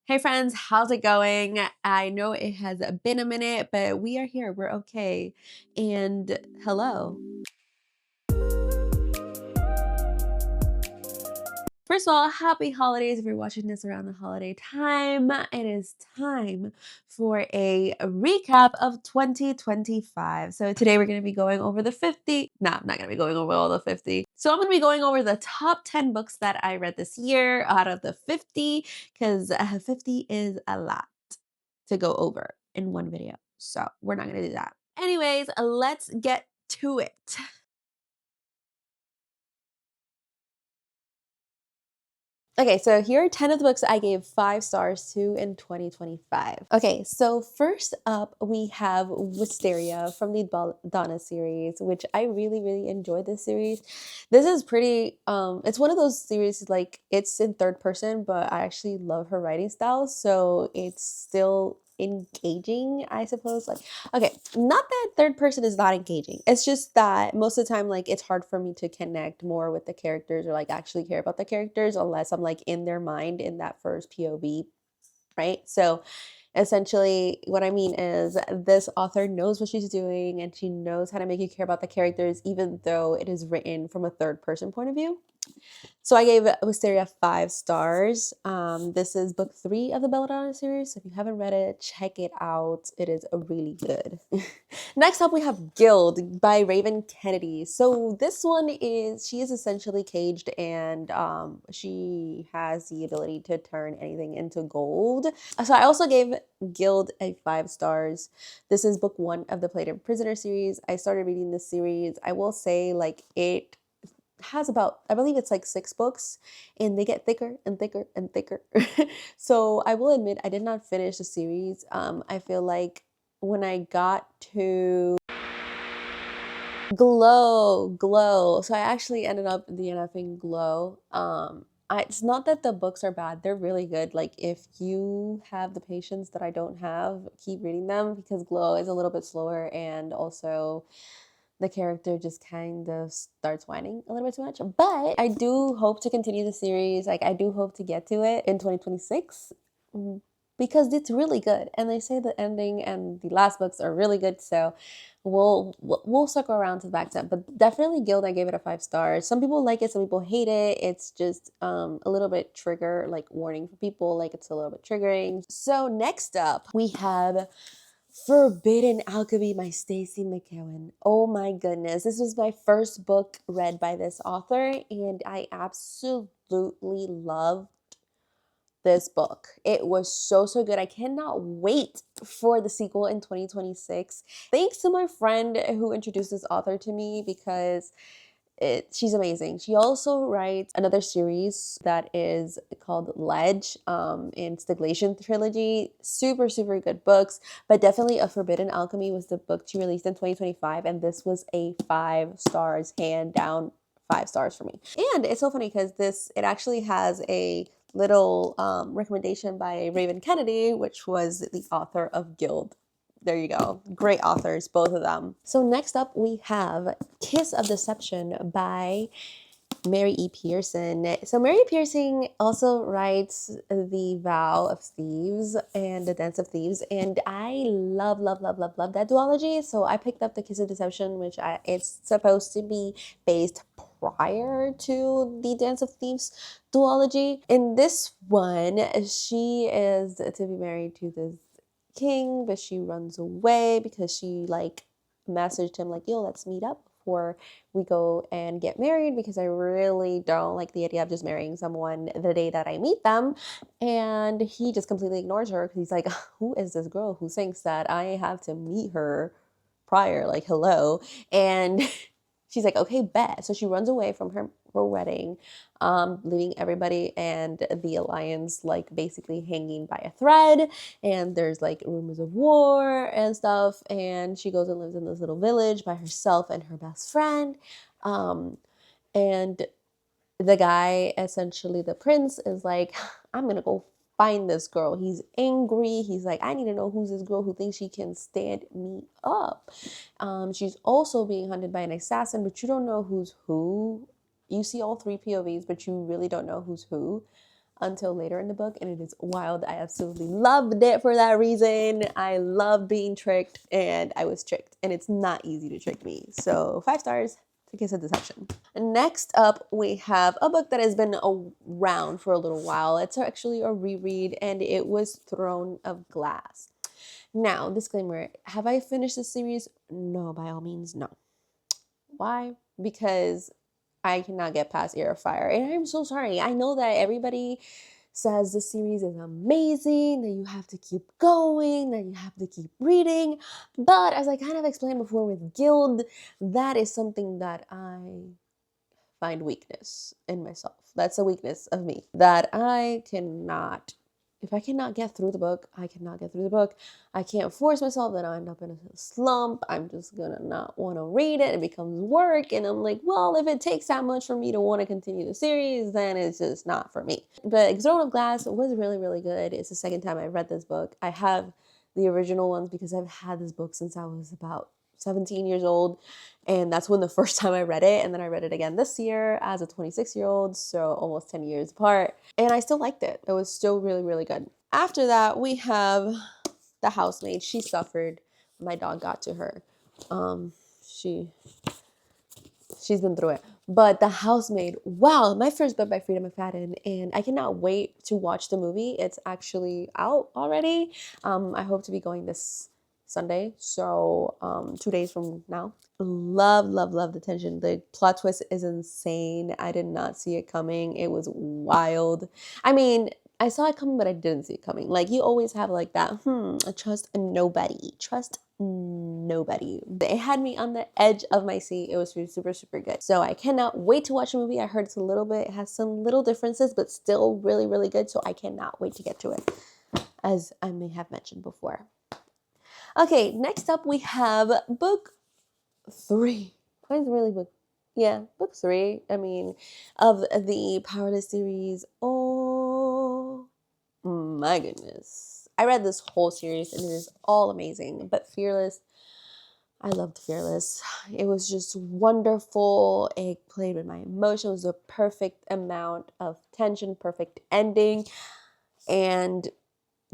Hey friends, how's it going? I know it has been a minute, but we are here. We're okay. And hello. First of all, happy holidays if you're watching this around the holiday time. It is time for a recap of 2025. So today we're going to be going over the 50. No, I'm not going to be going over all the 50. So I'm going to be going over the top 10 books that I read this year out of the 50 because 50 is a lot to go over in one video. So we're not going to do that. Anyways, let's get to it. Okay, so here are 10 of the books I gave 5 stars to in 2025. Okay, so first up, we have Wisteria from the Donna series, which I really, really enjoyed this series. This is pretty, it's one of those series, like, it's in third person, but I actually love her writing style, so it's still engaging, I suppose. Like, okay, not that third person is not engaging. It's just that most of the time, like, it's hard for me to connect more with the characters or like actually care about the characters unless I'm like in their mind in that first POV, right? So essentially, what I mean is this author knows what she's doing and she knows how to make you care about the characters, even though it is written from a third person point of view. So I gave Wisteria 5 stars. This is book 3 of the Belladonna series. So if you haven't read it, check it out. It is really good. Next up, we have Guild by Raven Kennedy. So this one is, she is essentially caged and she has the ability to turn anything into gold. So I also gave Guild a 5 stars. This is book 1 of the Plated Prisoner series. I started reading this series. I will say, like, it has about, I believe it's like 6 books, and they get thicker and thicker and thicker. So I will admit I did not finish the series. I feel like when I got to Glow, so I actually ended up DNFing Glow. It's not that the books are bad, they're really good. Like, if you have the patience that I don't have, keep reading them, because Glow is a little bit slower, and also the character just kind of starts whining a little bit too much. But I do hope to continue the series. Like, I do hope to get to it in 2026 because it's really good. And they say the ending and the last books are really good. So we'll circle around to the back to that. But definitely Guild, I gave it a 5 stars. Some people like it, some people hate it. It's just a little bit trigger, like, warning for people. Like, it's a little bit triggering. So next up, we have Forbidden Alchemy by Stacey McKeown. Oh my goodness. This was my first book read by this author, and I absolutely loved this book. It was so, so good. I cannot wait for the sequel in 2026. Thanks to my friend who introduced this author to me, because she's amazing. She also writes another series that is called Ledge, in Stagnation Trilogy. Super, super good books, but definitely A Forbidden Alchemy was the book she released in 2025, and this was a 5 stars, hand down 5 stars for me. And it's so funny because it actually has a little recommendation by Raven Kennedy, which was the author of Guild. There you go. Great authors, both of them. So next up, we have Kiss of Deception by Mary E. Pearson. So Mary E. Pearson also writes The Vow of Thieves and The Dance of Thieves, and I love, love, love, love, love that duology. So I picked up The Kiss of Deception, which it's supposed to be based prior to The Dance of Thieves duology. In this one, she is to be married to this king, but she runs away because she, like, messaged him like, yo, let's meet up before we go and get married, because I really don't like the idea of just marrying someone the day that I meet them. And he just completely ignores her because he's like, who is this girl who thinks that I have to meet her prior? Like, hello. And she's like, okay, bet. So she runs away from her wedding, leaving everybody and the alliance, like, basically hanging by a thread. And there's, like, rumors of war and stuff. And she goes and lives in this little village by herself and her best friend. And the guy, essentially the prince, is like, I'm gonna go find this girl. He's angry. He's like, I need to know who's this girl who thinks she can stand me up. She's also being hunted by an assassin, but you don't know who's who. You see all 3 POVs, but you really don't know who's who. until later in the book, and it is wild. I absolutely loved it for that reason. I love being tricked, and I was tricked, and it's not easy to trick me. So 5 stars to Kiss of Deception. Next up, we have a book that has been around for a little while. It's actually a reread, and it was Throne of Glass. Now, disclaimer, have I finished the series? No, by all means, no. Why? Because I cannot get past Ear of Fire. And I'm so sorry. I know that everybody says the series is amazing, that you have to keep going, that you have to keep reading. But as I kind of explained before with Guild, that is something that I find weakness in myself. That's a weakness of me that I cannot. If I cannot get through the book, I cannot get through the book. I can't force myself, then I end up in a slump. I'm just gonna not want to read it. It becomes work. And I'm like, well, if it takes that much for me to want to continue the series, then it's just not for me. But Throne of Glass was really, really good. It's the second time I read this book. I have the original ones because I've had this book since I was about 17 years old. And that's when the first time I read it. And then I read it again this year as a 26-year-old. So almost 10 years apart. And I still liked it. It was still really, really good. After that, we have The Housemaid. She suffered. My dog got to her. She's been through it. But The Housemaid, wow, my first book by Frida McFadden, and I cannot wait to watch the movie. It's actually out already. I hope to be going this Sunday, so 2 days from now. Love, love, love the tension. The plot twist is insane. I did not see it coming. It was wild. I mean, I saw it coming, but I didn't see it coming. Like, you always have like that, I trust nobody. Trust nobody. It had me on the edge of my seat. It was super, super good. So I cannot wait to watch the movie. I heard it's a little bit, it has some little differences, but still really, really good. So I cannot wait to get to it, as I may have mentioned before. Okay, next up we have book 3. Mine's really book, yeah, book 3. I mean, of the Powerless series. Oh my goodness. I read this whole series and it is all amazing. But Fearless, I loved Fearless. It was just wonderful. It played with my emotions. It was the perfect amount of tension, perfect ending, and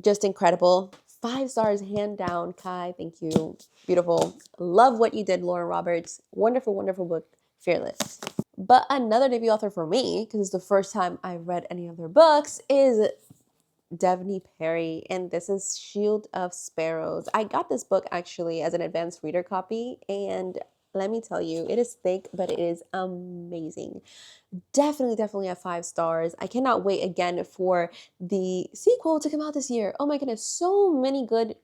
just incredible. 5 stars, hand down. Kai, thank you. Beautiful. Love what you did, Lauren Roberts. Wonderful, wonderful book, Fearless. But another debut author for me, because it's the first time I've read any of their books, is Devney Perry, and this is Shield of Sparrows. I got this book actually as an advanced reader copy, and let me tell you, it is thick, but it is amazing. Definitely have 5 stars. I cannot wait again for the sequel to come out this year. Oh my goodness, so many good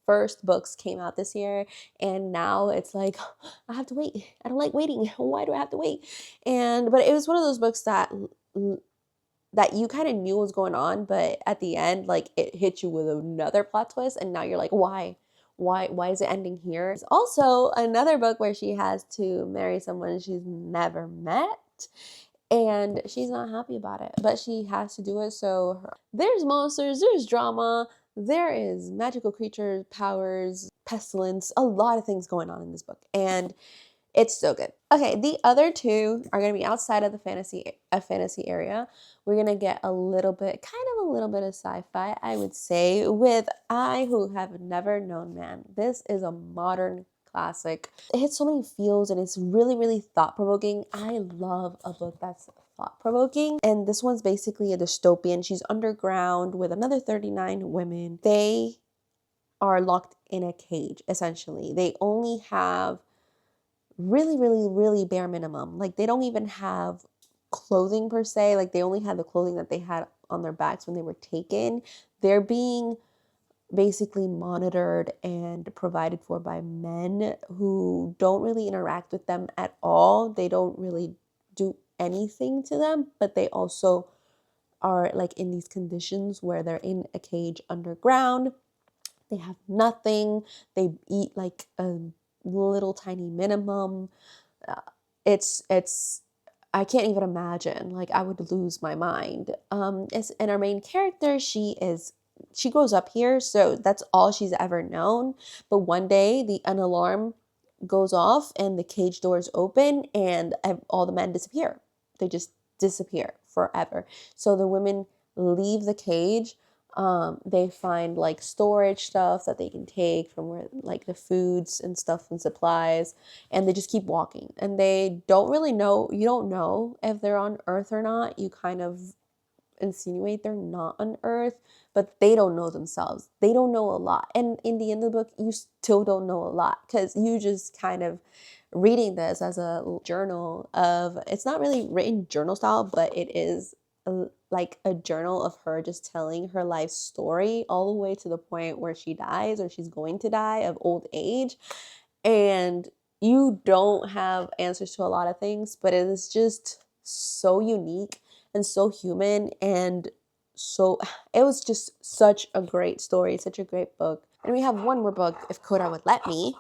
first books came out this year, and now it's like I have to wait. I don't like waiting. Why do I have to wait? But it was one of those books that you kind of knew what was going on, but at the end, like, it hit you with another plot twist, and now you're like, why is it ending here? There's also another book where she has to marry someone she's never met, and she's not happy about it, but she has to do it. So there's monsters, there's drama, there is magical creatures, powers, pestilence, a lot of things going on in this book, and it's so good. Okay, the other 2 are going to be outside of the fantasy area. We're going to get a little bit of sci-fi, I would say, with I Who Have Never Known Man. This is a modern classic. It hits so many feels, and it's really, really thought-provoking. I love a book that's thought-provoking, and this one's basically a dystopian. She's underground with another 39 women. They are locked in a cage, essentially. They only have really, really, really bare minimum. Like, they don't even have clothing per se. Like, they only had the clothing that they had on their backs when they were taken. They're being basically monitored and provided for by men who don't really interact with them at all. They don't really do anything to them, but they also are like in these conditions where they're in a cage underground. They have nothing. They eat like a little tiny minimum. It's I can't even imagine. Like, I would lose my mind. And our main character, she grows up here, so that's all she's ever known. But one day, an alarm goes off, and the cage doors open, and all the men disappear. They just disappear forever. So the women leave the cage, they find like storage stuff that they can take from where like the foods and stuff and supplies, and they just keep walking. And they don't really know, you don't know if they're on Earth or not. You kind of insinuate they're not on Earth, but they don't know themselves. They don't know a lot. And in the end of the book, you still don't know a lot because you just kind of reading this as a journal of, it's not really written journal style, but it is like a journal of her just telling her life story all the way to the point where she dies or she's going to die of old age. And you don't have answers to a lot of things, but it is just so unique and so human, and so it was just such a great story, such a great book. And we have one more book, if Coda would let me.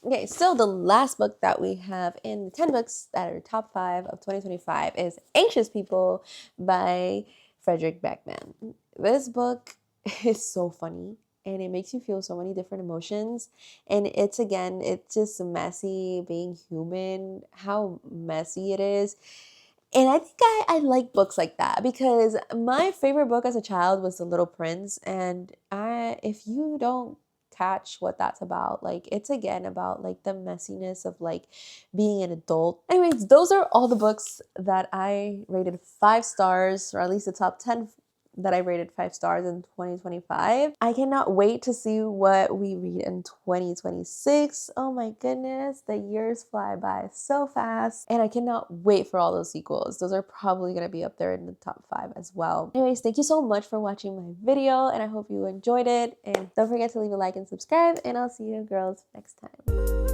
Okay, so the last book that we have in the 10 books that are top 5 of 2025 is Anxious People by Frederick Beckman. This book is so funny and it makes you feel so many different emotions. And it's, again, it's just messy, being human, how messy it is. And I think I like books like that because my favorite book as a child was The Little Prince. And if you don't catch what that's about, like, it's again about like the messiness of like being an adult. Anyways, those are all the books that I rated 5 stars, or at least the top 10 that I rated 5 stars in 2025. I cannot wait to see what we read in 2026. Oh my goodness, the years fly by so fast, and I cannot wait for all those sequels. Those are probably going to be up there in the top 5 as well. Anyways, thank you so much for watching my video, and I hope you enjoyed it. And don't forget to leave a like and subscribe, and I'll see you girls next time.